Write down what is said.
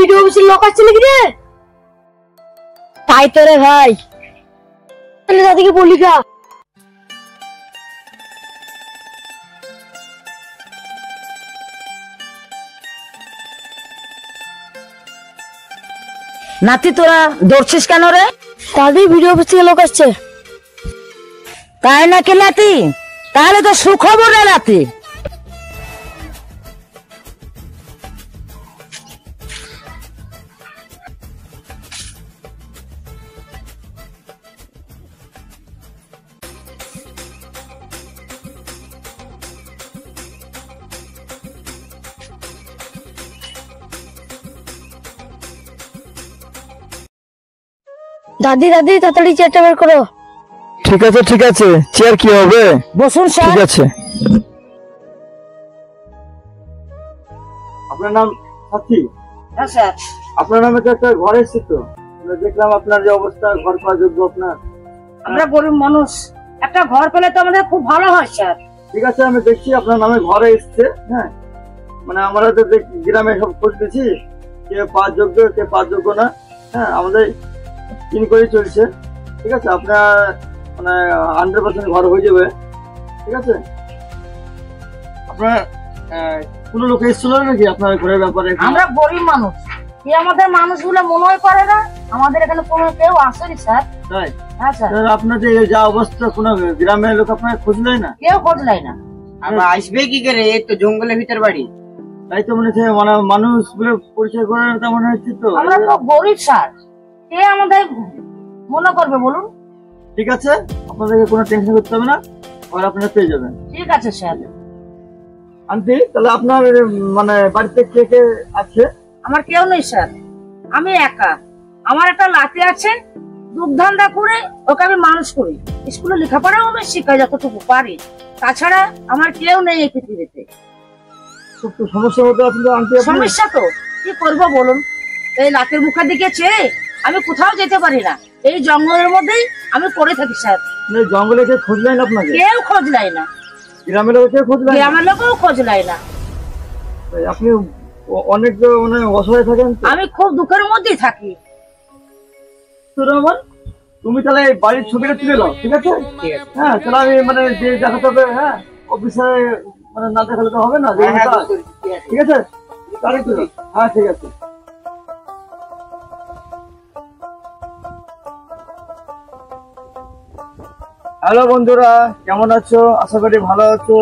Video অফিসের লোক আসছে নাকি রে? তাই তো রে ভাই, তাহলে দাদিকে বলি গা। নাতি তোরা দৌড়ছিস কেন রে? দাদি ভিডিও অফিস থেকে লোক আসছে। তাই নাকি নাতি? তাহলে তো সুখবর রে নাতি। দাদি দাদি তাড়াতাড়ি চেয়ারটা বের করো। ঠিক আছে ঠিক আছে, চেয়ার কি হবে? বসুন স্যার। ঠিক আছে। আপনার নাম সাথী? হ্যাঁ স্যার। আপনার নামে তো একটা ঘর এসেছে, তো দেখলাম আপনার যে অবস্থা, ঘর পাওয়া যোগ্য আপনার। আমরা গরিব মানুষ, একটা ঘর পেলে তো আমাদের খুব ভালো হয় স্যার। ঠিক আছে, আমি দেখছি আপনার নামে ঘরে এসছে। হ্যাঁ, মানে আমরা তো গ্রামে সব খোঁজ দিচ্ছি, কে পাওয়ার যোগ্য কে পাওয়ার যোগ্য না। হ্যাঁ, আমাদের ইনকোয়ারি চলছে। ঠিক আছে, আপনার মানে 100% ঘর হয়ে যাবে। ঠিক আছে, আপনার কোনো লোক এসেছিল নাকি আপনার ঘরের ব্যাপারে? আমরা গরিব মানুষ, কি আমাদের মানুষগুলো মনে করে না? আমাদের এখানে কোনো কেউ আসেনি স্যার। তাই? হ্যাঁ স্যার। আপনাদের যা অবস্থা, কোনো গ্রামের লোক আপনার খোঁজ নেয় না? কেউ খোঁজ নেয় না। আমরা আসবে কি করে? এই তো জঙ্গলের ভিতর বাড়ি। তাই তো মনে হচ্ছে, মানে মানুষ গুলো পরিচয় করে না, মনে হচ্ছে। তো আমরা তো গরিব স্যার, কে আমাদের মনে করবে বলুন? ঠিক আছে, আপনাদেরকে কোনো টেনশন করতে হবে না, আর আপনারা পেয়ে যাবেন। ঠিক আছে স্যার। আন্টি, তাহলে আপনার মানে বাড়িতে কে কে আছে? আমার কেউ নেই স্যার, আমি একা। আমার একটা লাতি আছে, দুধ ধান্দা করে ওকে আমি মানুষ করি। স্কুলে লেখাপড়াও আমি শিখাই যতটুকু পারি। তাছাড়া আমার কেউ নেই এই পৃথিবীতে। খুব তো সমস্যার মধ্যে আছেন তো আন্টি আপনি। সমস্যা তো কি করবো বলুন? এই লাতের মুখের দিকে চেয়ে আমি কোথাও যেতে পারি না। এই জঙ্গলের মধ্যেই আমি পড়ে থাকি স্যার। মানে জঙ্গলে কেউ খোঁজ নেয় না আপনাকে? কেউ খোঁজ নেয় না, গ্রামের লোক কেউ খোঁজ নেয় না? গ্রামের লোকও খোঁজ নেয় না। আপনি অনেক মানে অসহায় থাকেন তো? আমি খুব দুঃখের মধ্যেই থাকি। রহমান, তুমি তাহলে বাড়ির ছবিটা তুলে নাও। ঠিক আছে? ঠিক আছে। হ্যাঁ, তাহলে আমি মানে যে দেখাতে হবে, হ্যাঁ অফিসে মানে না দেখালে তো হবে না। ঠিক আছে, তাহলে তুলো। হ্যাঁ ঠিক আছে। হ্যালো বন্ধুরা, কেমন আছো? আশা করি ভালো আছো।